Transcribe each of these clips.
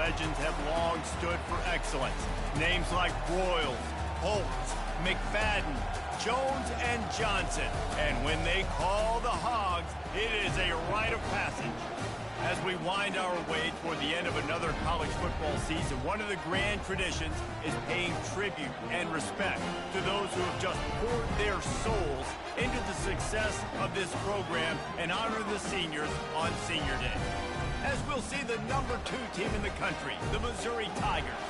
legends have long stood for excellence. Names like Broyles, Holtz, McFadden, Jones, and Johnson. And when they call the Hogs, it is a rite of passage. As we wind our way toward the end of another college football season, one of the grand traditions is paying tribute and respect to those who have just poured their souls into the success of this program and honor the seniors on Senior Day. As we'll see the #2 team in the country, the Missouri Tigers,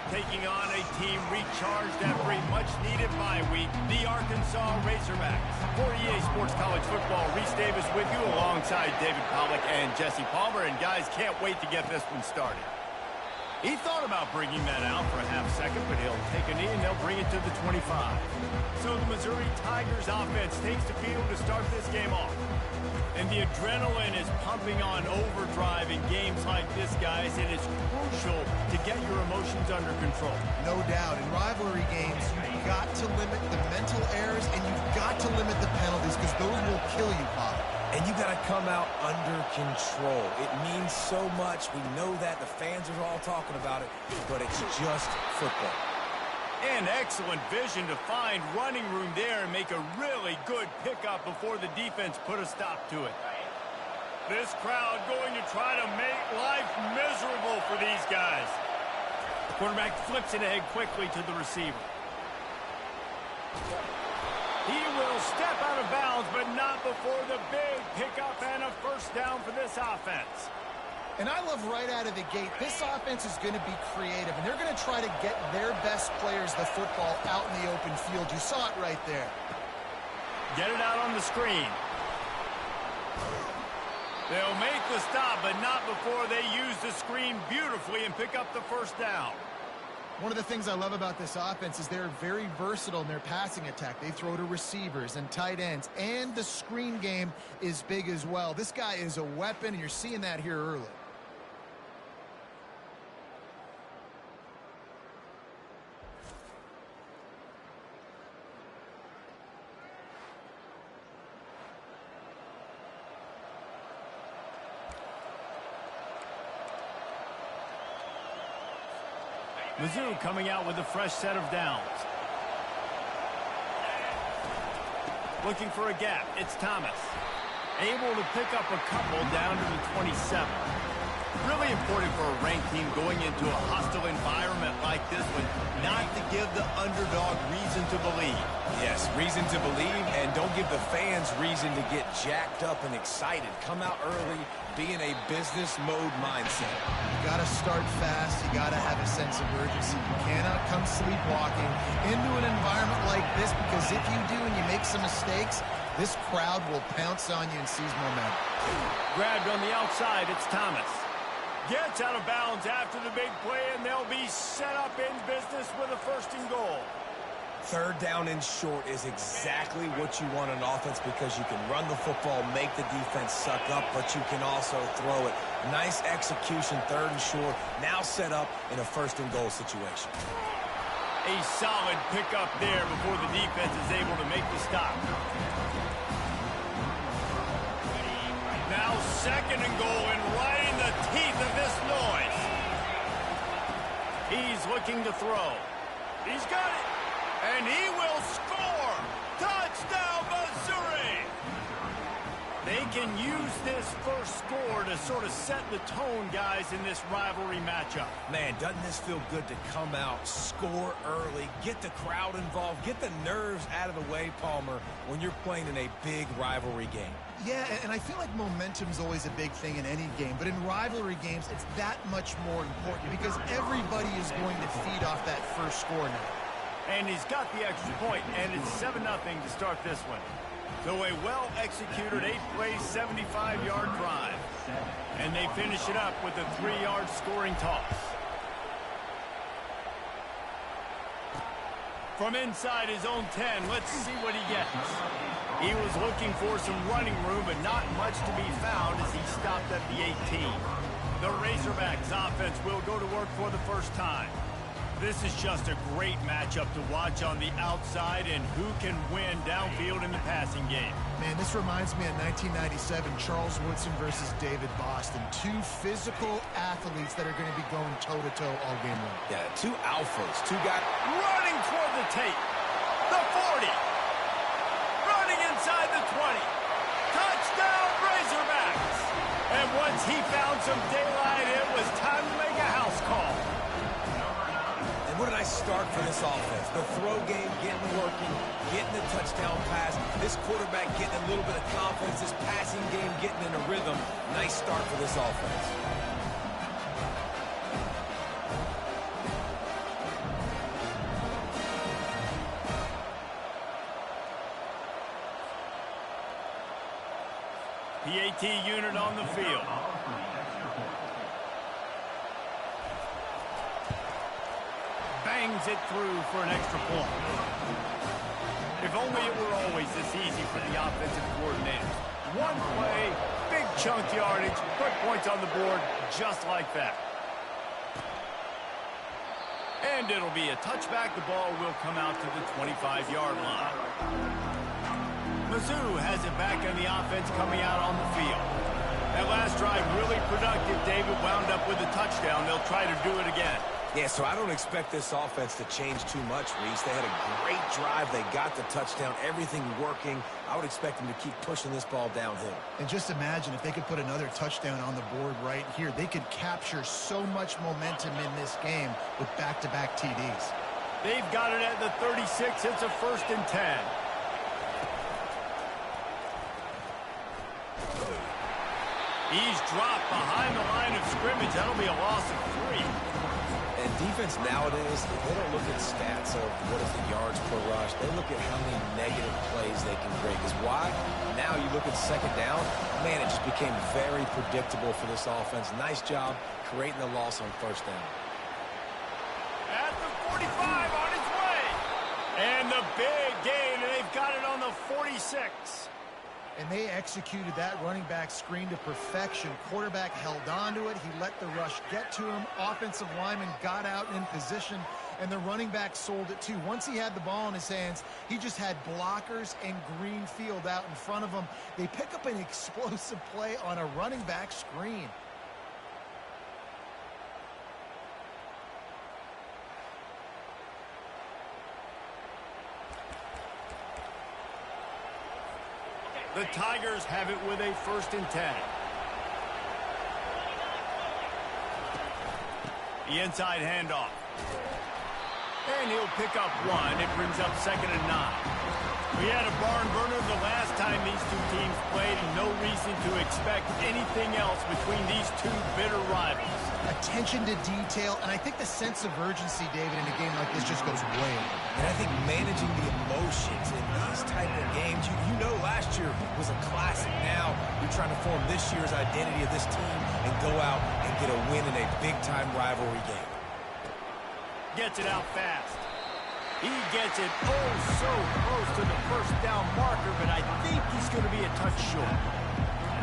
taking on a team recharged after a much-needed bye week, the Arkansas Razorbacks. For EA Sports College Football, Reese Davis with you alongside David Pollack and Jesse Palmer. And guys, can't wait to get this one started. He thought about bringing that out for a half second, but he'll take a knee and they'll bring it to the 25. So the Missouri Tigers offense takes the field to start this game off. And the adrenaline is pumping on overdrive in games like this, guys, and it's crucial to get your emotions under control. No doubt. In rivalry games, you've got to limit the mental errors, and you've got to limit the penalties, because those will kill you, Pop. And you got to come out under control. It means so much. We know that. The fans are all talking about it, but it's just football. And excellent vision to find running room there and make a really good pickup before the defense put a stop to it. This crowd going to try to make life miserable for these guys. The quarterback flips it ahead quickly to the receiver. He will step out of bounds, but not before the big pickup and a first down for this offense. And I love right out of the gate, this offense is going to be creative, and they're going to try to get their best players the football out in the open field. You saw it right there. Get it out on the screen. They'll make the stop, but not before they use the screen beautifully and pick up the first down. One of the things I love about this offense is they're very versatile in their passing attack. They throw to receivers and tight ends, and the screen game is big as well. This guy is a weapon, and you're seeing that here early. Mizzou coming out with a fresh set of downs. Looking for a gap. It's Thomas. Able to pick up a couple down to the 27. Really important for a ranked team going into a hostile environment like this one, not to give the underdog reason to believe. Yes, reason to believe, and don't give the fans reason to get jacked up and excited. Come out early, be in a business mode mindset. You got to start fast. You got to have a sense of urgency. You cannot come sleepwalking into an environment like this, because if you do and you make some mistakes, this crowd will pounce on you and seize momentum. Grabbed on the outside, it's Thomas. Gets out of bounds after the big play, and they'll be set up in business with a first and goal. Third down and short is exactly what you want on offense, because you can run the football, make the defense suck up, but you can also throw it. Nice execution, third and short, now set up in a first and goal situation. A solid pickup there before the defense is able to make the stop. Now second and goal, and right in the teeth of this noise. He's looking to throw. He's got it. And he will score! Touchdown, Missouri! They can use this first score to sort of set the tone, guys, in this rivalry matchup. Man, doesn't this feel good to come out, score early, get the crowd involved, get the nerves out of the way, Palmer, when you're playing in a big rivalry game? Yeah, and I feel like momentum's always a big thing in any game, but in rivalry games, it's that much more important, because everybody is going to feed off that first score now. And he's got the extra point, and it's 7-0 to start this one. So a well-executed 8-play, 75-yard drive. And they finish it up with a 3-yard scoring toss. From inside his own 10, let's see what he gets. He was looking for some running room, but not much to be found as he stopped at the 18. The Razorbacks offense will go to work for the first time. This is just a great matchup to watch on the outside and who can win downfield in the passing game. Man, this reminds me of 1997, Charles Woodson versus David Boston. Two physical athletes that are going to be going toe-to-toe all game long. Yeah, two alphas, two guys. Running toward the tape. The 40. Running inside the 20. Touchdown, Razorbacks. And once he found some daylight, it was time to make a house call. And what a nice start for this offense. The throw game getting working, getting the touchdown pass. This quarterback getting a little bit of confidence. This passing game getting in a rhythm. Nice start for this offense. PAT unit on the field. Bangs it through for an extra point. If only it were always this easy for the offensive coordinators. One play, big chunk yardage, put points on the board just like that. And it'll be a touchback. The ball will come out to the 25-yard line. Mizzou has it back on the offense coming out on the field. That last drive really productive. David wound up with a touchdown. They'll try to do it again. Yeah, so I don't expect this offense to change too much, Reese. They had a great drive. They got the touchdown. Everything working. I would expect them to keep pushing this ball downhill. And just imagine if they could put another touchdown on the board right here. They could capture so much momentum in this game with back-to-back TDs. They've got it at the 36. It's a 1st and 10. He's dropped behind the line of scrimmage. That'll be a loss of 3. And defense nowadays, they don't look at stats of what is the yards per rush. They look at how many negative plays they can create. Because why? Now you look at 2nd down, man, it just became very predictable for this offense. Nice job creating the loss on 1st down. At the 45 on its way. And the big gain, and they've got it on the 46. And they executed that running back screen to perfection. Quarterback held on to it. He let the rush get to him. Offensive lineman got out in position, and the running back sold it too. Once he had the ball in his hands, he just had blockers and green field out in front of him. They pick up an explosive play on a running back screen. The Tigers have it with a 1st and 10. The inside handoff. And he'll pick up 1. It brings up 2nd and 9. We had a barn burner the last time these two teams played, and no reason to expect anything else between these two bitter rivals. Attention to detail, and I think the sense of urgency, David, in a game like this just goes way over. And I think managing the emotions in these type of games, you know last year was a classic. Now you're trying to form this year's identity of this team and go out and get a win in a big-time rivalry game. Gets it out fast. He gets it oh so close to the 1st down marker, but I think he's going to be a touch short.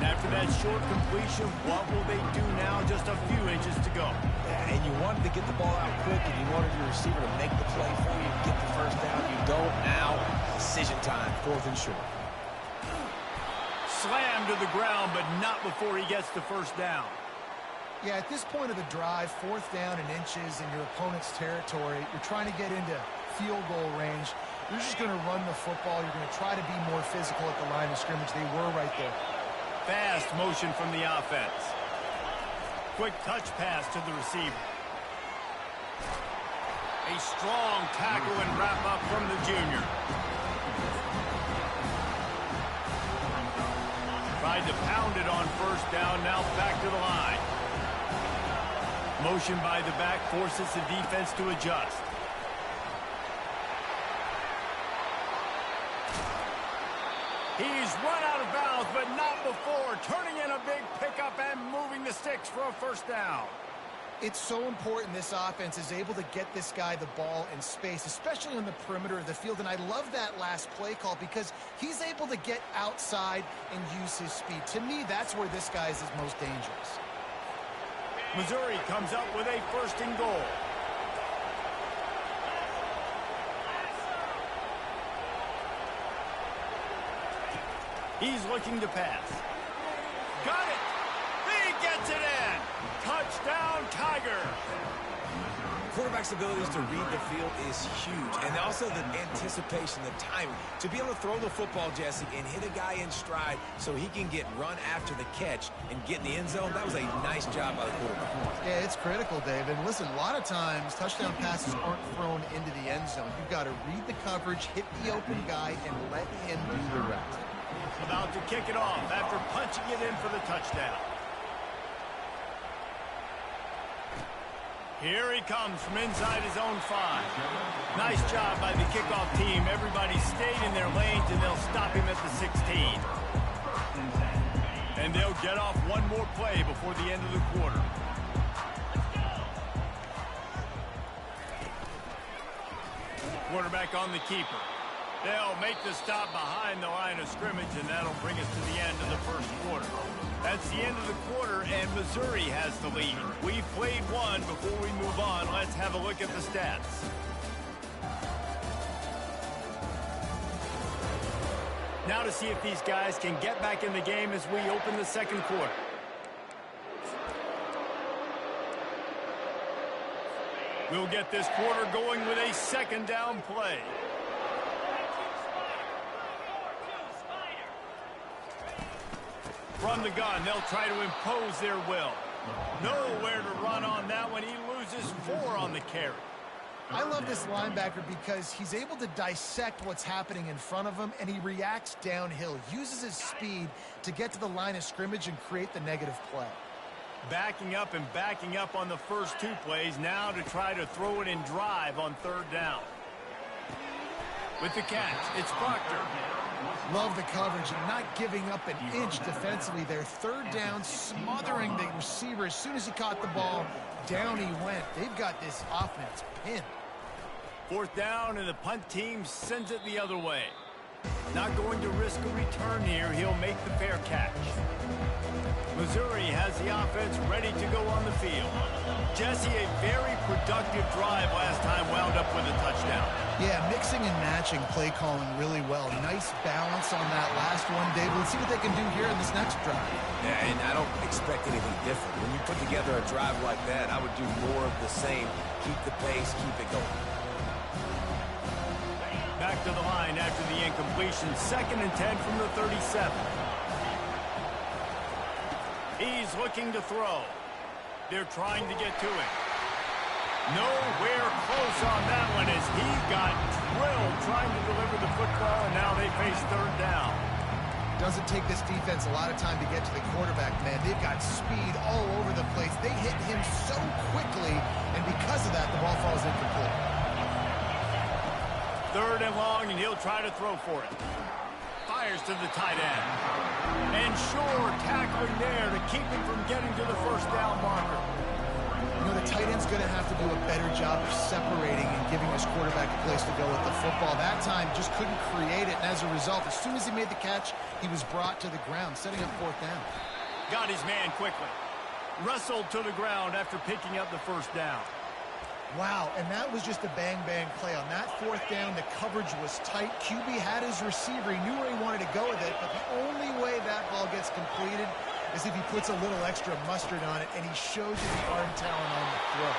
And after that short completion, what will they do now? Just a few inches to go. Yeah, and you wanted to get the ball out quick, and you wanted your receiver to make the play for you, get the 1st down. You don't now. Decision time, 4th and short. Slammed to the ground, but not before he gets the 1st down. Yeah, at this point of the drive, 4th down and inches in your opponent's territory, you're trying to get into field goal range. You're just going to run the football. You're going to try to be more physical at the line of scrimmage. They were right there. Fast motion from the offense. Quick touch pass to the receiver. A strong tackle and wrap up from the junior. Tried to pound it on 1st down, now back to the line. Motion by the back forces the defense to adjust. He's run out of bounds, but not before. Turning in a big pickup and moving the sticks for a 1st down. It's so important this offense is able to get this guy the ball in space, especially on the perimeter of the field. And I love that last play call because he's able to get outside and use his speed. To me, that's where this guy is his most dangerous. Missouri comes up with a 1st and goal. He's looking to pass. Got it. He gets it in. Touchdown, Tiger. Quarterback's abilities to read the field is huge, and also the anticipation, the timing. To be able to throw the football, Jesse, and hit a guy in stride so he can get run after the catch and get in the end zone, that was a nice job by the quarterback. Yeah, it's critical, Dave. And listen, a lot of times touchdown passes aren't thrown into the end zone. You've got to read the coverage, hit the open guy, and let him do the rest. About to kick it off after punching it in for the touchdown. Here he comes from inside his own 5. Nice job by the kickoff team. Everybody stayed in their lanes, and they'll stop him at the 16. And they'll get off one more play before the end of the quarter. Quarterback on the keeper. They'll make the stop behind the line of scrimmage, and that'll bring us to the end of the first quarter. That's the end of the quarter, and Missouri has the lead. We've played one. Before we move on, let's have a look at the stats. Now to see if these guys can get back in the game as we open the second quarter. We'll get this quarter going with a second down play. From the gun, they'll try to impose their will. Nowhere to run on that one. He loses 4 on the carry. I love this linebacker because he's able to dissect what's happening in front of him, and he reacts downhill, uses his speed to get to the line of scrimmage and create the negative play. Backing up and backing up on the first 2 plays, now to try to throw it in drive on 3rd down. With the catch, it's Proctor. Love the coverage and not giving up an inch defensively there. 3rd down, smothering the receiver. As soon as he caught the ball, down he went. They've got this offense pinned. 4th down, and the punt team sends it the other way. Not going to risk a return here. He'll make the fair catch. Missouri has the offense ready to go on the field. Jesse, a very productive drive last time, wound up with a touchdown. Yeah, mixing and matching play calling really well. Nice balance on that last one, Dave. Let's see what they can do here in this next drive. Yeah, and I don't expect anything different. When you put together a drive like that, I would do more of the same. Keep the pace, keep it going. Back to the line after the incompletion. 2nd and 10 from the 37. He's looking to throw. They're trying to get to him. Nowhere close on that one as he got drilled trying to deliver the football, and now they face 3rd down. Doesn't take this defense a lot of time to get to the quarterback, man. They've got speed all over the place. They hit him so quickly, and because of that, the ball falls incomplete. 3rd and long, and he'll try to throw for it. Fires to the tight end. And sure, tackling there to keep him from getting to the 1st down marker. You know, the tight end's going to have to do a better job of separating and giving his quarterback a place to go with the football. That time just couldn't create it, and as a result, as soon as he made the catch, he was brought to the ground, setting up 4th down. Got his man quickly. Wrestled to the ground after picking up the 1st down. Wow, and that was just a bang-bang play. On that 4th down, the coverage was tight. QB had his receiver. He knew where he wanted to go with it, but the only way that ball gets completed is if he puts a little extra mustard on it, and he shows you the arm talent on the throw.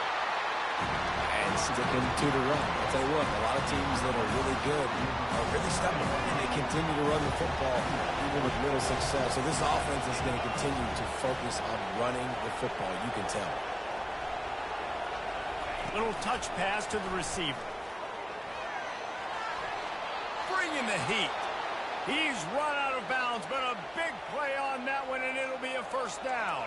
And sticking to the run. I'll tell you what, a lot of teams that are really good are really stubborn, and they continue to run the football even with little success. So this offense is going to continue to focus on running the football, you can tell. Little touch pass to the receiver. Bringing the heat. He's run out of bounds, but a big play on that one, and it'll be a 1st down.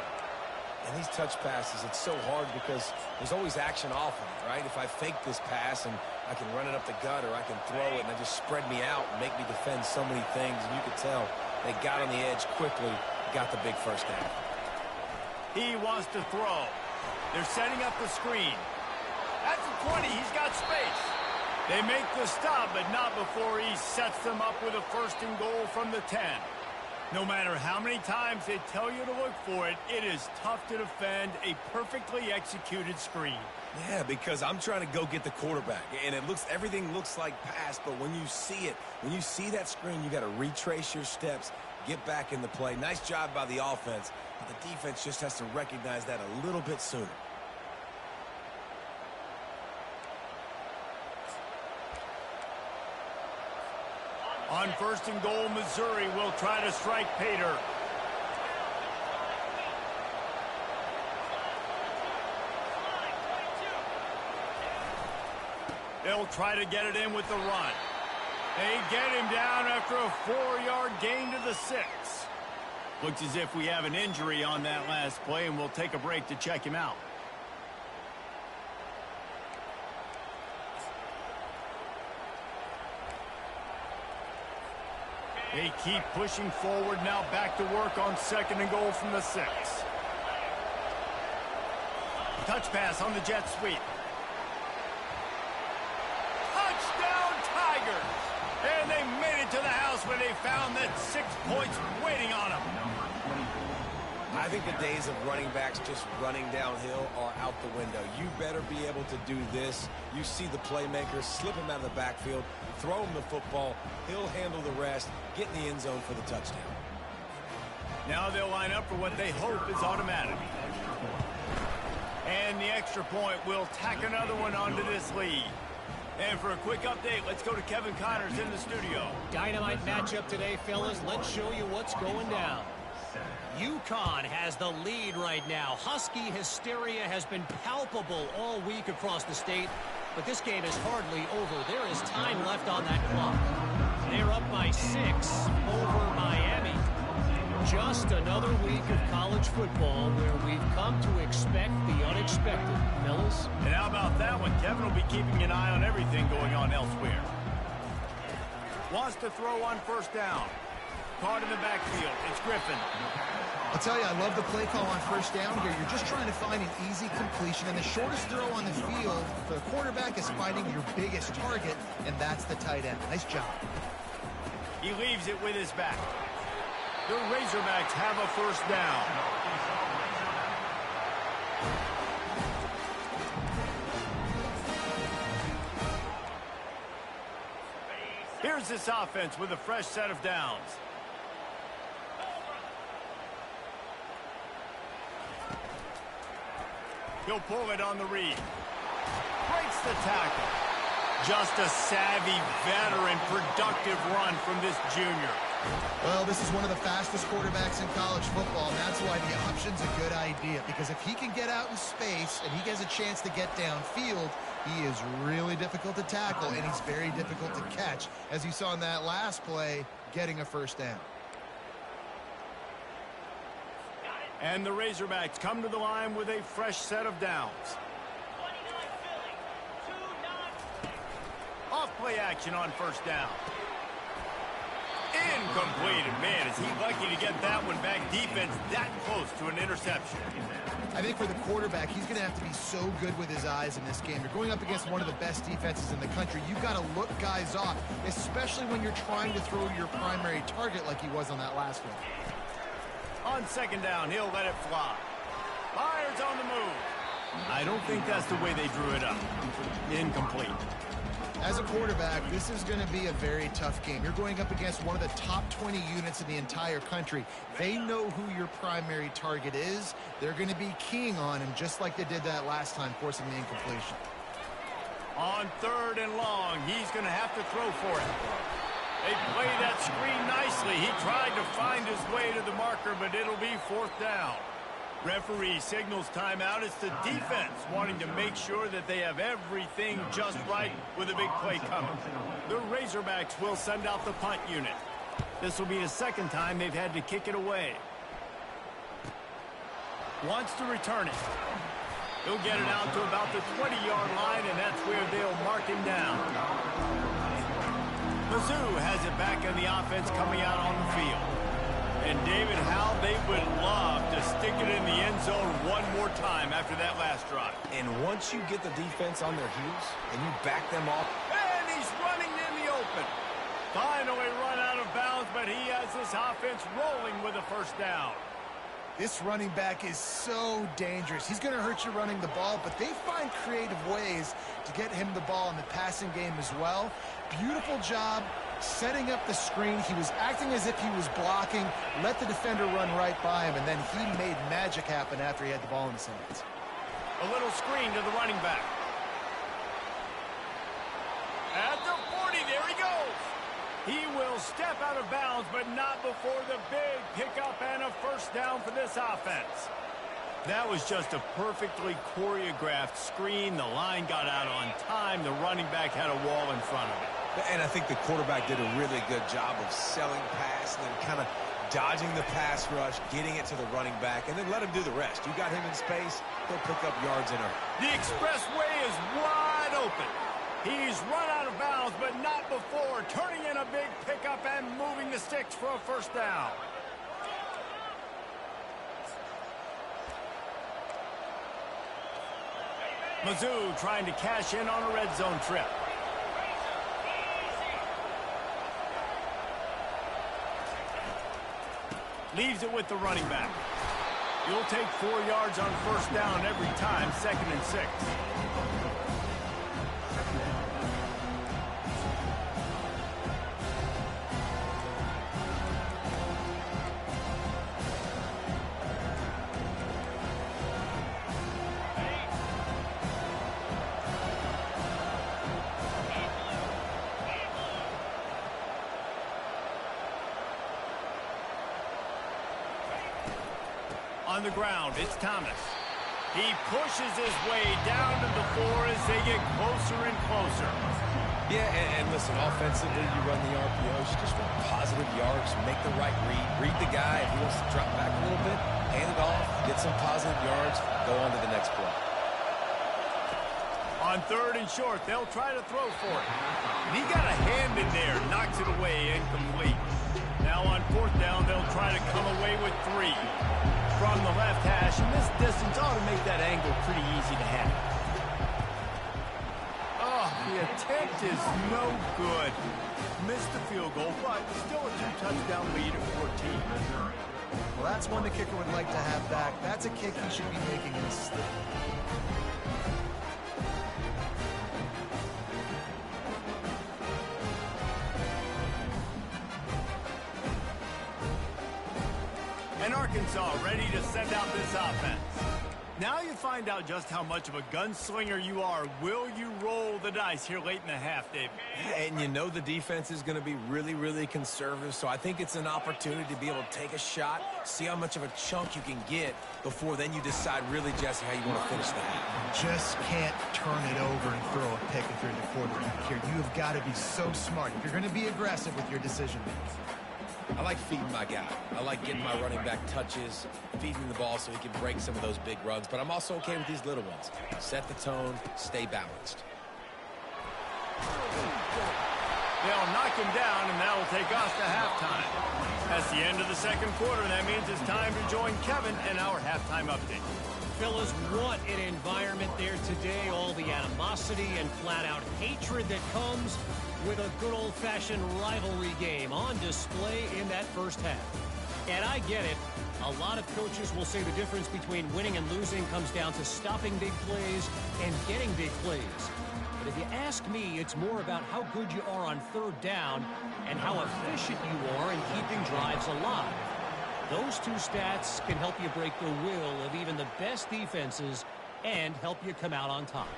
And these touch passes, it's so hard because there's always action off of it, right? If I fake this pass and I can run it up the gut or I can throw it and they just spread me out and make me defend so many things, and you could tell they got on the edge quickly, got the big 1st down. He wants to throw. They're setting up the screen. At the 20, he's got space. They make the stop, but not before he sets them up with a 1st and goal from the 10. No matter how many times they tell you to look for it, it is tough to defend a perfectly executed screen. Yeah, because I'm trying to go get the quarterback, and everything looks like pass, but when you see it, when you see that screen, you got to retrace your steps, get back in the play. Nice job by the offense, but the defense just has to recognize that a little bit sooner. On 1st and goal, Missouri will try to strike Pater. They'll try to get it in with the run. They get him down after a 4-yard gain to the 6. Looks as if we have an injury on that last play, and we'll take a break to check him out. They keep pushing forward, now back to work on 2nd and goal from the 6. Touch pass on the jet sweep. Touchdown Tigers! And they made it to the house where they found that 6 points waiting on them. I think the days of running backs just running downhill are out the window. You better be able to do this. You see the playmaker, slip him out of the backfield, throw him the football. He'll handle the rest, get in the end zone for the touchdown. Now they'll line up for what they hope is automatic. And the extra point will tack another one onto this lead. And for a quick update, let's go to Kevin Connors in the studio. Dynamite matchup today, fellas. Let's show you what's going down. UConn has the lead right now. Husky hysteria has been palpable all week across the state, but this game is hardly over. There is time left on that clock. They're up by 6 over Miami. Just another week of college football where we've come to expect the unexpected, fellas. And how about that one? Kevin will be keeping an eye on everything going on elsewhere. Wants to throw on 1st down. Caught in the backfield. It's Griffin. I'll tell you, I love the play call on 1st down here. You're just trying to find an easy completion, and the shortest throw on the field for the quarterback is finding your biggest target, and that's the tight end. Nice job. He leaves it with his back. The Razorbacks have a 1st down. Here's this offense with a fresh set of downs. He'll pull it on the read. Breaks the tackle. Just a savvy, veteran, productive run from this junior. Well, this is one of the fastest quarterbacks in college football, and that's why the option's a good idea. Because if he can get out in space and he gets a chance to get downfield, he is really difficult to tackle, and he's very difficult to catch. As you saw in that last play, getting a 1st down. And the Razorbacks come to the line with a fresh set of downs. Off play action on 1st down. Incomplete. And man, is he lucky to get that one back. Defense that close to an interception. I think for the quarterback, he's going to have to be so good with his eyes in this game. You're going up against one of the best defenses in the country. You've got to look guys off, especially when you're trying to throw to your primary target like he was on that last one. On 2nd down, he'll let it fly. Fires on the move. I don't think that's the way they drew it up. Incomplete. As a quarterback, this is going to be a very tough game. You're going up against one of the top 20 units in the entire country. They know who your primary target is. They're going to be keying on him just like they did that last time, forcing the incompletion. On 3rd and long, he's going to have to throw for it. They play that screen nicely. He tried to find his way to the marker, but it'll be 4th down. Referee signals timeout. It's the defense wanting to make sure that they have everything just right with a big play coming. The Razorbacks will send out the punt unit. This will be the 2nd time they've had to kick it away. Wants to return it. He'll get it out to about the 20-yard line, and that's where they'll mark him down. Mizzou has it back in the offense coming out on the field. And David, how they would love to stick it in the end zone one more time after that last drive. And once you get the defense on their heels and you back them off. And he's running in the open. Finally run out of bounds, but he has this offense rolling with a 1st down. This running back is so dangerous. He's going to hurt you running the ball, but they find creative ways to get him the ball in the passing game as well. Beautiful job setting up the screen. He was acting as if he was blocking, let the defender run right by him, and then he made magic happen after he had the ball in his hands. A little screen to the running back. At the 40, there he goes. He will step out of bounds, but not before the big pickup and a first down for this offense. That was just a perfectly choreographed screen. The line got out on time. The running back had a wall in front of it. And I think the quarterback did a really good job of selling pass and then kind of dodging the pass rush, getting it to the running back, and then let him do the rest. You got him in space, he'll pick up yards in a hurry. The expressway is wide open. He's run out of bounds, but not before turning in a big pickup and moving the sticks for a first down. Mizzou trying to cash in on a red zone trip. Leaves it with the running back. You'll take 4 yards on first down every time, 2nd and 6. On the ground, it's Thomas. He pushes his way down to the floor as they get closer and closer. Yeah, and listen, offensively, you run the RPOs, you just want positive yards, make the right read the guy. If he wants to drop back a little bit, hand it off, get some positive yards, go on to the next play. On 3rd and short, they'll try to throw for it. He got a hand in there, knocks it away, incomplete. Now on 4th down, they'll try to come away with 3. From the left hash, and this distance ought to make that angle pretty easy to handle. Oh, the attempt is no good. Missed the field goal, but still a 2-touchdown lead at 14. Well, that's one the kicker would like to have back. That's a kick he should be making in his sleep. And Arkansas ready to send out this offense. Now you find out just how much of a gunslinger you are. Will you roll the dice here late in the half, Dave? And you know the defense is going to be really, really conservative, so I think it's an opportunity to be able to take a shot, see how much of a chunk you can get before then you decide really, Jesse, how you want to finish the half. Just can't turn it over and throw a pick if you're the quarterback here. You have got to be so smart if you're going to be aggressive with your decision-making. I like feeding my guy. I like getting my running back touches, feeding the ball so he can break some of those big runs. But I'm also okay with these little ones. Set the tone, stay balanced. They'll knock him down, and that'll take us to halftime. That's the end of the 2nd quarter, and that means it's time to join Kevin in our halftime update. Fellas, what an environment there today. All the animosity and flat-out hatred that comes with a good old-fashioned rivalry game on display in that first half. And I get it. A lot of coaches will say the difference between winning and losing comes down to stopping big plays and getting big plays. But if you ask me, it's more about how good you are on 3rd down and how efficient you are in keeping drives alive. Those 2 stats can help you break the will of even the best defenses and help you come out on top.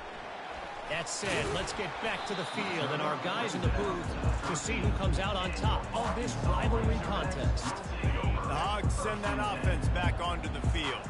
That said, let's get back to the field and our guys in the booth to see who comes out on top of this rivalry contest. The Hogs send that offense back onto the field.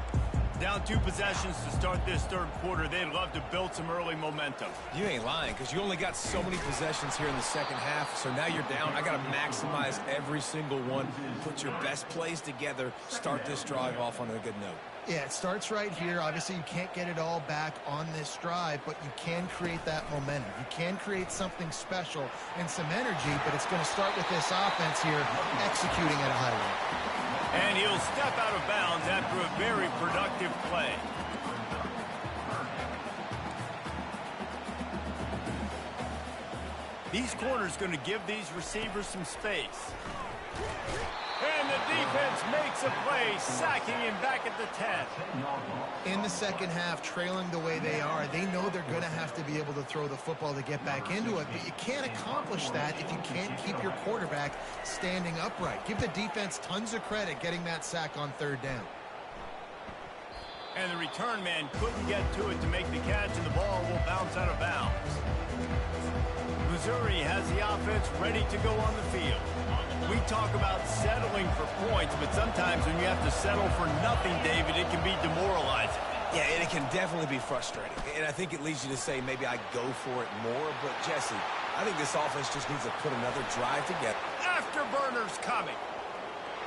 Down 2 possessions to start this 3rd quarter. They'd love to build some early momentum. You ain't lying, because you only got so many possessions here in the 2nd half, so now you're down. I got to maximize every single one, put your best plays together, start this drive off on a good note. Yeah, it starts right here. Obviously, you can't get it all back on this drive, but you can create that momentum. You can create something special and some energy, but it's going to start with this offense here executing at a high rate. And he'll step out of bounds after a very productive play. These corners going to give these receivers some space. And the defense makes a play, sacking him back at the 10. In the second half, trailing the way they are, they know they're going to have to be able to throw the football to get back into it, but you can't accomplish that if you can't keep your quarterback standing upright. Give the defense tons of credit getting that sack on third down. And the return man couldn't get to it to make the catch, and the ball will bounce out of bounds. Missouri has the offense ready to go on the field. We talk about settling for points, but sometimes when you have to settle for nothing, David, it can be demoralizing. Yeah, and it can definitely be frustrating. And I think it leads you to say maybe I go for it more. But, Jesse, I think this offense just needs to put another drive together. Afterburner's coming.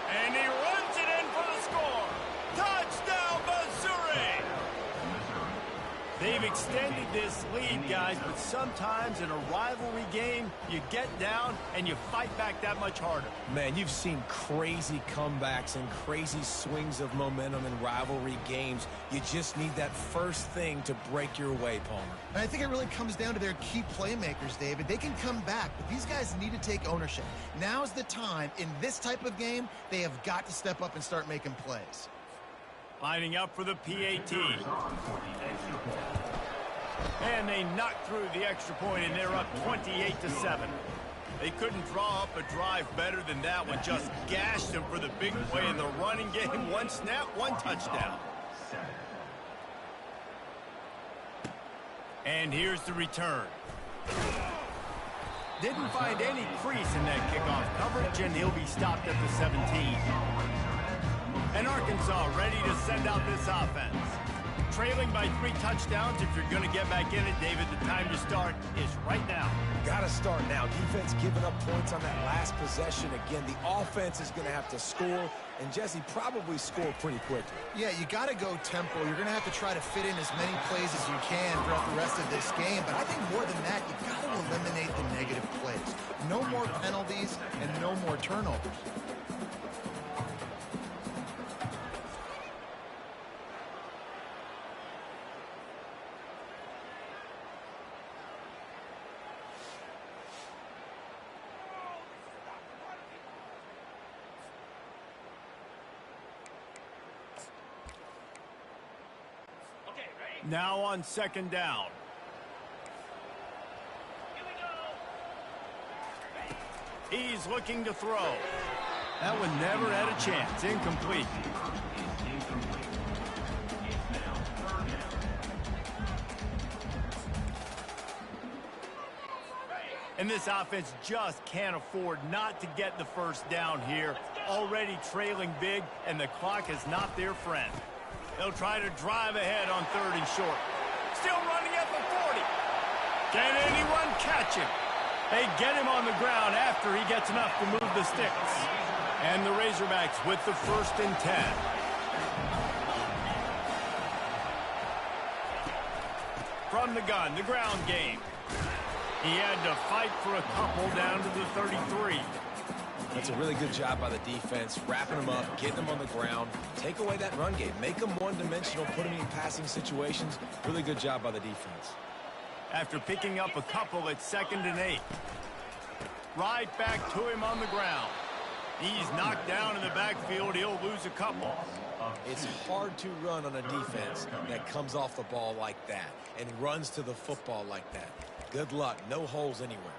And he runs it in for the score. Touchdown, Missouri! They've extended this lead, guys, but sometimes in a rivalry game, you get down and you fight back that much harder. Man, you've seen crazy comebacks and crazy swings of momentum in rivalry games. You just need that first thing to break your way, Palmer. And I think it really comes down to their key playmakers, David. They can come back, but these guys need to take ownership. Now's the time. In this type of game, they have got to step up and start making plays. Lining up for the PAT. And they knocked through the extra point, and they're up 28-7. They couldn't draw up a drive better than that one. Just gashed them for the big play in the running game. One snap, one touchdown. And here's the return. Didn't find any crease in that kickoff coverage, and he'll be stopped at the 17. And Arkansas ready to send out this offense. Trailing by 3 touchdowns. If you're going to get back in it, David, the time to start is right now. Got to start now. Defense giving up points on that last possession. Again, the offense is going to have to score, and Jesse probably score pretty quickly. Yeah, you got to go tempo. You're going to have to try to fit in as many plays as you can throughout the rest of this game. But I think more than that, you got to eliminate the negative plays. No more penalties and no more turnovers. Now on second down. He's looking to throw. That one never had a chance. Incomplete. And this offense just can't afford not to get the first down here. Already trailing big, and the clock is not their friend. They'll try to drive ahead on 3rd and short. Still running at the 40. Can anyone catch him? They get him on the ground after he gets enough to move the sticks. And the Razorbacks with the 1st and 10. From the gun, the ground game. He had to fight for a couple down to the 33. That's a really good job by the defense, wrapping them up, getting them on the ground. Take away that run game. Make them one-dimensional, put them in passing situations. Really good job by the defense. After picking up a couple at 2nd and 8. Right back to him on the ground. He's knocked down in the backfield. He'll lose a couple. It's hard to run on a defense that comes off the ball like that and runs to the football like that. Good luck. No holes anywhere.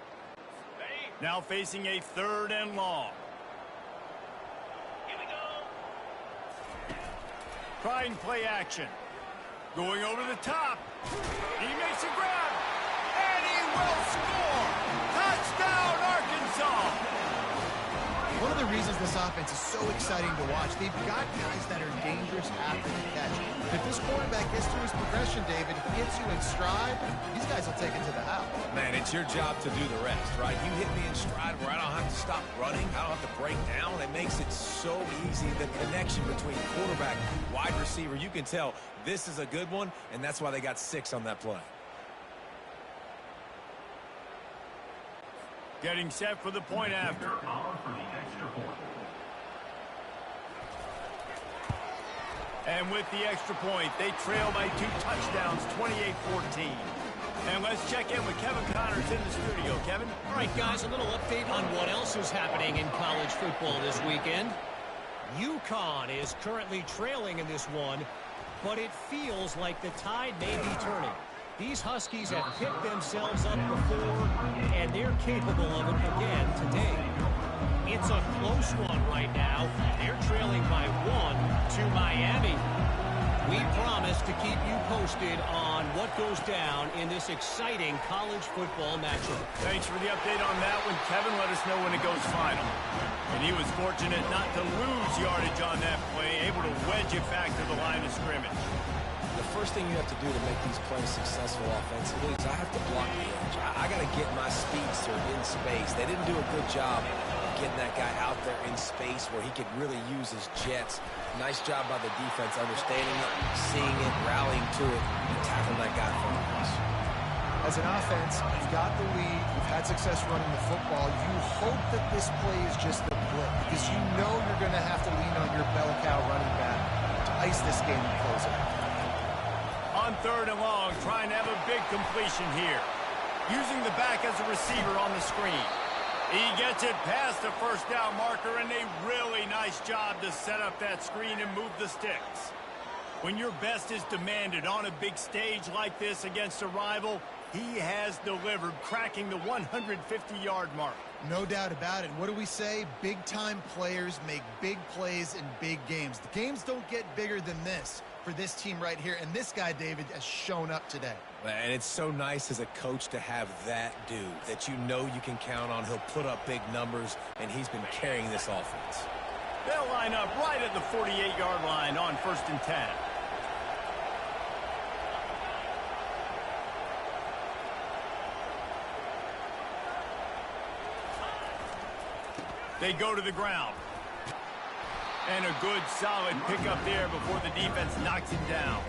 Now facing a 3rd and long. Here we go. Trying play action. Going over the top. He makes a grab. And he will score. Touchdown, Arkansas. One of the reasons this offense is so exciting to watch, they've got guys that are dangerous after the catch. If this quarterback gets through his progression, David, if he gets you in stride, these guys will take it to the house. Man, it's your job to do the rest, right? You hit me in stride where I don't have to stop running. I don't have to break down. It makes it so easy. The connection between quarterback, wide receiver, you can tell this is a good one, and that's why they got 6 on that play. Getting set for the point after. And with the extra point, they trail by 2 touchdowns, 28-14. And let's check in with Kevin Connors in the studio. Kevin? All right, guys, a little update on what else is happening in college football this weekend. UConn is currently trailing in this one, but it feels like the tide may be turning. These Huskies have picked themselves up before, and they're capable of it again today. It's a close one right now. They're trailing by 1 to Miami. We promise to keep you posted on what goes down in this exciting college football matchup. Thanks for the update on that one, Kevin. Let us know when it goes final. And he was fortunate not to lose yardage on that play, able to wedge it back to the line of scrimmage. The first thing you have to do to make these plays successful offensively is I have to block the edge. I got to get my speedster in space. They didn't do a good job of getting that guy out there in space where he could really use his jets. Nice job by the defense understanding it, seeing it, rallying to it, and tackling that guy from the cross. As an offense, you've got the lead, you've had success running the football. You hope that this play is just a blip because you know you're going to have to lean on your bell cow running back to ice this game and close it out. On 3rd and long, trying to have a big completion here. Using the back as a receiver on the screen. He gets it past the first down marker, and a really nice job to set up that screen and move the sticks. When your best is demanded on a big stage like this against a rival, he has delivered, cracking the 150-yard mark. No doubt about it. What do we say? Big-time players make big plays in big games. The games don't get bigger than this for this team right here, and this guy, David, has shown up today. And it's so nice as a coach to have that dude that you know you can count on. He'll put up big numbers, and he's been carrying this offense. They'll line up right at the 48-yard line on 1st and 10. They go to the ground. And a good, solid pickup there before the defense knocks him down.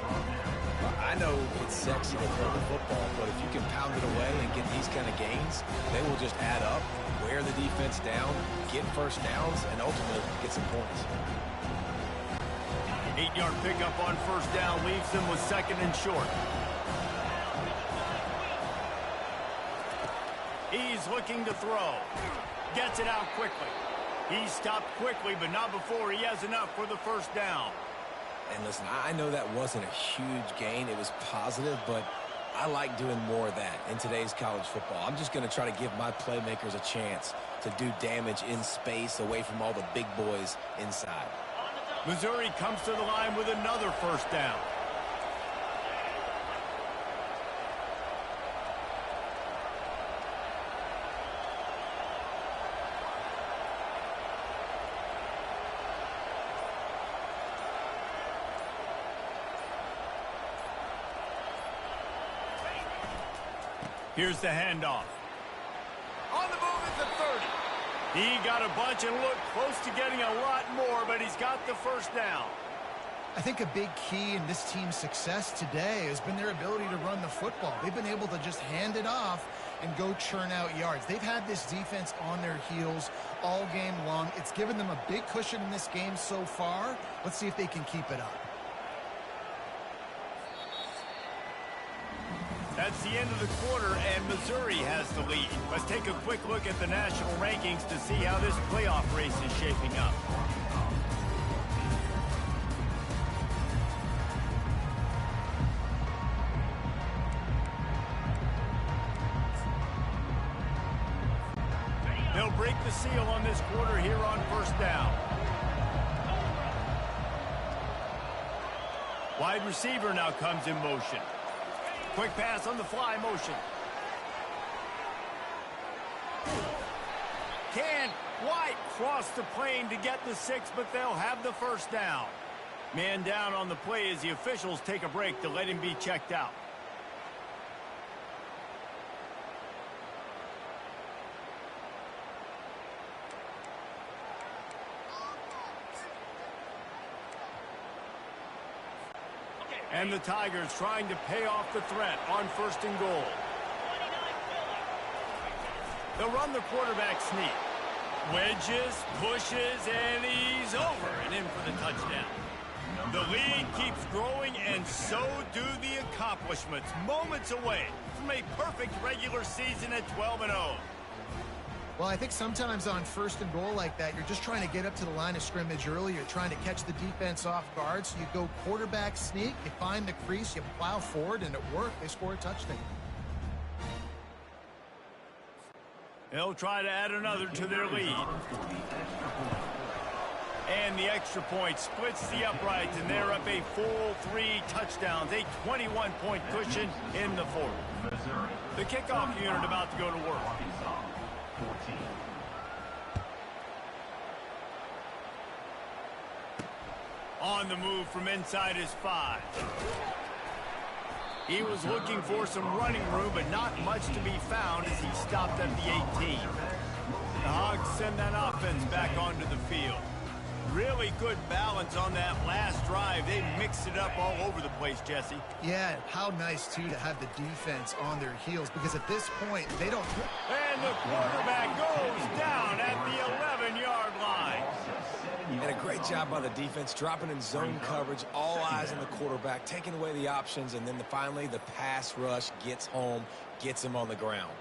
I know it's sexy to throw the football, but if you can pound it away and get these kind of gains, they will just add up, wear the defense down, get first downs, and ultimately get some points. 8-yard pickup on 1st down leaves them with 2nd and short. He's looking to throw. Gets it out quickly. He stopped quickly, but not before he has enough for the 1st down. And listen, I know that wasn't a huge gain. It was positive, but I like doing more of that in today's college football. I'm just going to try to give my playmakers a chance to do damage in space away from all the big boys inside. Missouri comes to the line with another 1st down. Here's the handoff. On the move at the 30. He got a bunch and looked close to getting a lot more, but he's got the 1st down. I think a big key in this team's success today has been their ability to run the football. They've been able to just hand it off and go churn out yards. They've had this defense on their heels all game long. It's given them a big cushion in this game so far. Let's see if they can keep it up. That's the end of the quarter, and Missouri has the lead. Let's take a quick look at the national rankings to see how this playoff race is shaping up. They'll break the seal on this quarter here on 1st down. Wide receiver now comes in motion. Quick pass on the fly motion. Can't quite cross the plane to get the 6, but they'll have the 1st down. Man down on the play as the officials take a break to let him be checked out. And the Tigers trying to pay off the threat on 1st and goal. They'll run the quarterback sneak. Wedges, pushes, and he's over and in for the touchdown. The lead keeps growing, and so do the accomplishments. Moments away from a perfect regular season at 12-0. Well, I think sometimes on 1st and goal like that, you're just trying to get up to the line of scrimmage early. You're trying to catch the defense off guard. So you go quarterback sneak, you find the crease, you plow forward, and it worked. They score a touchdown. They'll try to add another to their lead. And the extra point splits the uprights, and they're up a full 3 touchdowns, a 21-point cushion in the 4th. The kickoff unit about to go to work. On the move from inside his 5. He was looking for some running room, but not much to be found as he stopped at the 18. The Hogs send that offense back onto the field. Really good balance on that last drive. They mixed it up all over the place, Jesse. Yeah, how nice, too, to have the defense on their heels, because at this point, they don't... And the quarterback goes down at the 11-yard line. And a great job by the defense, dropping in zone coverage, all eyes on the quarterback, taking away the options, and then finally the pass rush gets home, gets him on the ground.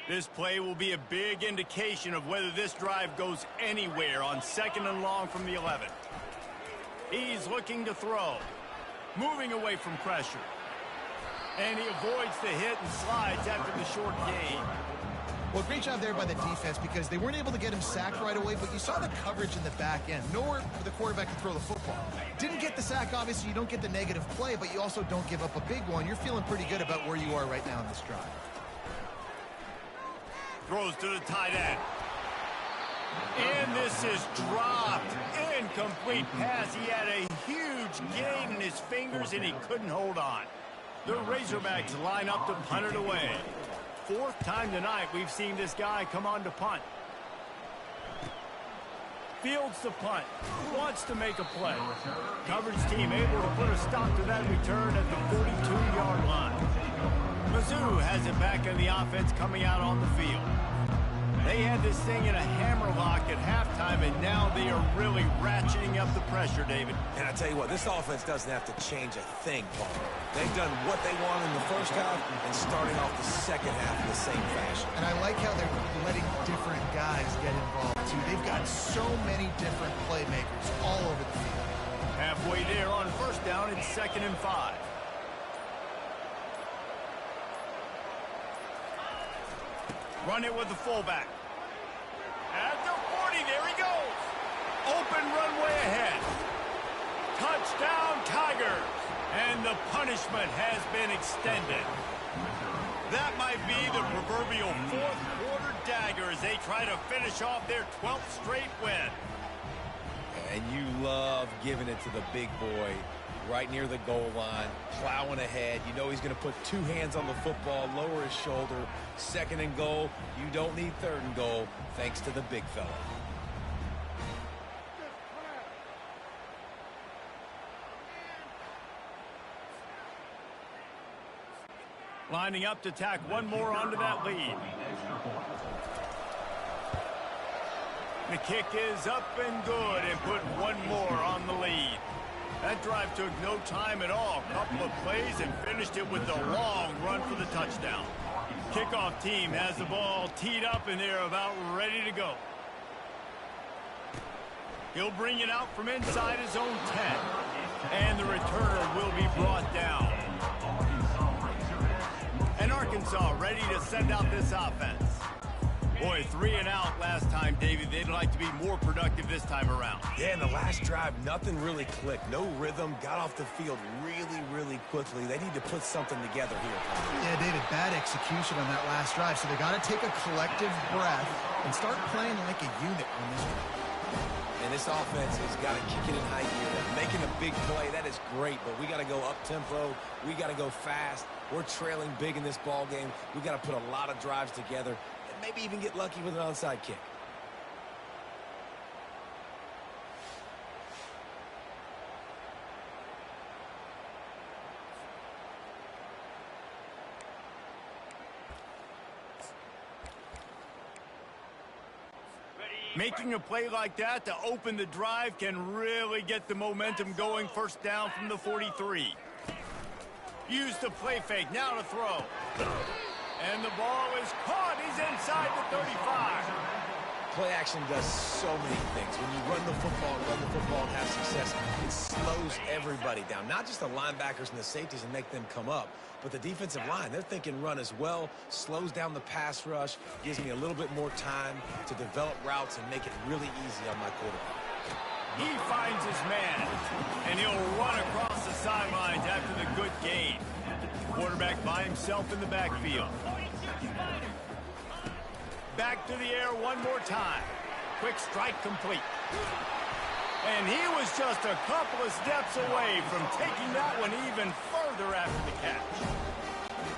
This play will be a big indication of whether this drive goes anywhere on 2nd and long from the 11. He's looking to throw, moving away from pressure. And he avoids the hit and slides after the short gain. Well, great job there by the defense, because they weren't able to get him sacked right away, but you saw the coverage in the back end. Nowhere for the quarterback to throw the football. Didn't get the sack, obviously. You don't get the negative play, but you also don't give up a big one. You're feeling pretty good about where you are right now in this drive. Throws to the tight end. And this is dropped. Incomplete pass. He had a huge gain in his fingers, and he couldn't hold on. The Razorbacks line up to punt it away. 4th time tonight we've seen this guy come on to punt. Fields the punt. Wants to make a play. Coverage team able to put a stop to that return at the 42-yard line. Mizzou has it back in the offense coming out on the field. They had this thing in a hammerlock at halftime, and now they are really ratcheting up the pressure, David. And I tell you what, this offense doesn't have to change a thing, Paul. They've done what they want in the first half and starting off the second half in the same fashion. And I like how they're letting different guys get involved, too. They've got so many different playmakers all over the field. Halfway there on 1st down, it's 2nd and 5. Run it with the fullback. At the 40, there he goes. Open runway ahead. Touchdown, Tigers. And the punishment has been extended. That might be the proverbial 4th quarter dagger as they try to finish off their 12th straight win. And you love giving it to the big boy right near the goal line, plowing ahead. You know he's going to put 2 hands on the football, lower his shoulder. 2nd and goal. You don't need 3rd and goal, thanks to the big fella. Lining up to tack one more onto that lead. The kick is up and good, and put one more on the lead. That drive took no time at all. Couple of plays and finished it with a long run for the touchdown. Kickoff team has the ball teed up, and they're about ready to go. He'll bring it out from inside his own 10. And the returner will be brought down. And Arkansas ready to send out this offense. Boy, 3 and out last time, David. They'd like to be more productive this time around. Yeah, in the last drive, nothing really clicked. No rhythm, got off the field really quickly. They need to put something together here. Yeah, David, bad execution on that last drive, so they got to take a collective breath and start playing like a unit on this one. And this offense has got to kick it in high gear. Making a big play, that is great, but we got to go up-tempo. We got to go fast. We're trailing big in this ball game. We got to put a lot of drives together. Maybe even get lucky with an onside kick. Making a play like that to open the drive can really get the momentum going. First down from the 43. Use the play fake, now to throw. And the ball is caught. He's inside the 35. Play action does so many things. When you run the football and have success, it slows everybody down. Not just the linebackers and the safeties and make them come up, but the defensive line. They're thinking run as well, slows down the pass rush, gives me a little bit more time to develop routes and make it really easy on my quarterback. He finds his man, and he'll run across the sidelines after the good gain. Quarterback by himself in the backfield. Back to the air one more time. Quick strike complete. And he was just a couple of steps away from taking that one even further after the catch.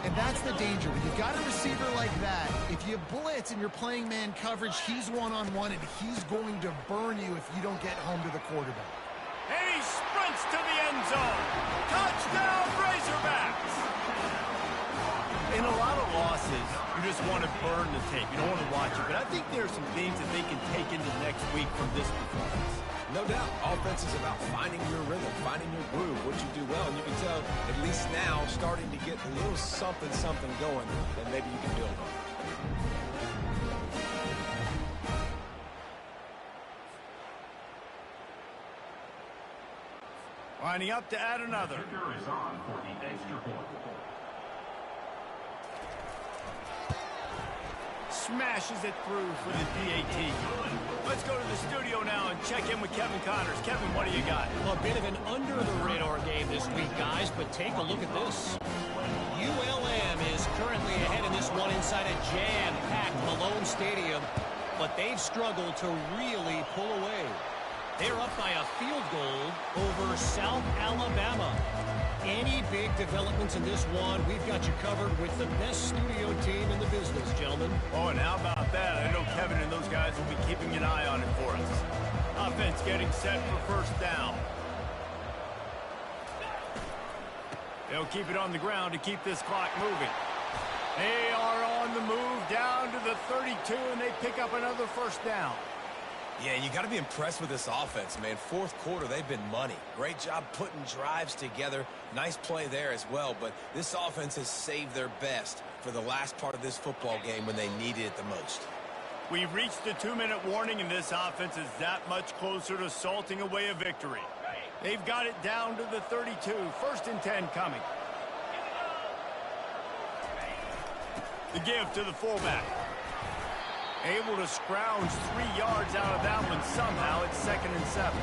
And that's the danger. When you've got a receiver like that, if you blitz and you're playing man coverage, he's one-on-one, and he's going to burn you if you don't get home to the quarterback. And he sprints to the end zone. Touchdown, Razorbacks! In a lot of losses, you just want to burn the tape. You don't want to watch it. But I think there are some things that they can take into next week from this performance. No doubt. Offense is about finding your rhythm, finding your groove, what you do well. And you can tell, at least now, starting to get a little something going that maybe you can build on. Lining up to add another. Smashes it through for the PAT. Let's go to the studio now and check in with Kevin Connors. Kevin, what do you got? Well, a bit of an under-the-radar game this week, guys, but take a look at this. ULM is currently ahead in this one inside a jam-packed Malone Stadium, but they've struggled to really pull away. They're up by a field goal over South Alabama. Any big developments in this one, we've got you covered with the best studio team in the business, gentlemen. Oh, and how about that? I know Kevin and those guys will be keeping an eye on it for us. Offense getting set for first down. They'll keep it on the ground to keep this clock moving. They are on the move down to the 32, and they pick up another first down. Yeah, you got to be impressed with this offense, man. Fourth quarter, they've been money. Great job putting drives together. Nice play there as well, but this offense has saved their best for the last part of this football game when they needed it the most. We've reached the 2-minute warning, and this offense is that much closer to salting away a victory. They've got it down to the 32. First and 10 coming. The give to the fullback. Able to scrounge 3 yards out of that one somehow. It's 2nd and 7.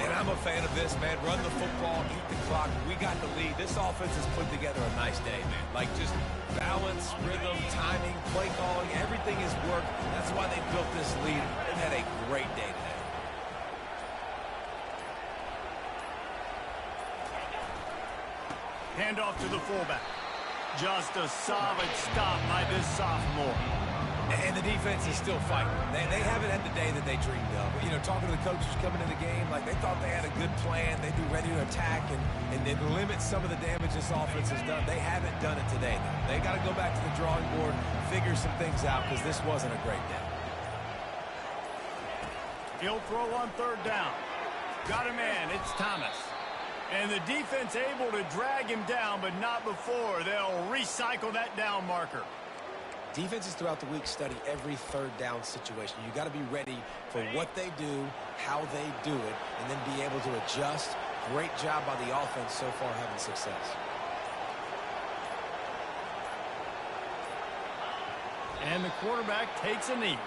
And I'm a fan of this, man. Run the football, eat the clock. We got the lead. This offense has put together a nice day, man. Like just balance, rhythm, timing, play calling, everything has worked. That's why they built this lead. They've had a great day today. Handoff to the fullback. Just a solid stop by this sophomore. And the defense is still fighting. They haven't had the day that they dreamed of. You know, talking to the coaches coming in the game, like they thought they had a good plan. They'd be ready to attack and then limit some of the damage this offense has done. They haven't done it today, though. They got to go back to the drawing board, figure some things out, because this wasn't a great day. He'll throw on third down. Got a man. It's Thomas. And the defense able to drag him down, but not before. They'll recycle that down marker. Defenses throughout the week study every third down situation. You got to be ready for what they do, how they do it, and then be able to adjust. Great job by the offense so far having success. And the quarterback takes a knee.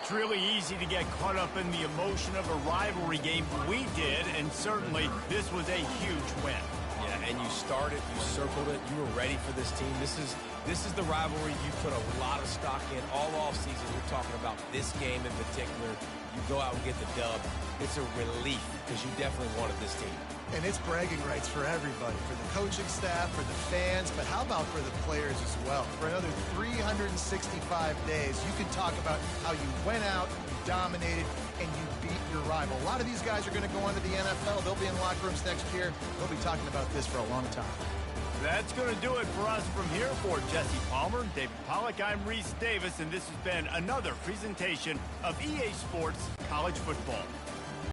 It's really easy to get caught up in the emotion of a rivalry game. We did, and certainly this was a huge win. Yeah, and you started, you circled it, you were ready for this team. This is the rivalry you put a lot of stock in all offseason. You're talking about this game in particular. You go out and get the dub. It's a relief because you definitely wanted this team. And it's bragging rights for everybody, for the coaching staff, for the fans, but how about for the players as well? For another 365 days, you can talk about how you went out, you dominated, and you beat your rival. A lot of these guys are going to go on to the NFL. They'll be in locker rooms next year. They'll be talking about this for a long time. That's going to do it for us from here. For Jesse Palmer, David Pollack, I'm Reese Davis, and this has been another presentation of EA Sports College Football.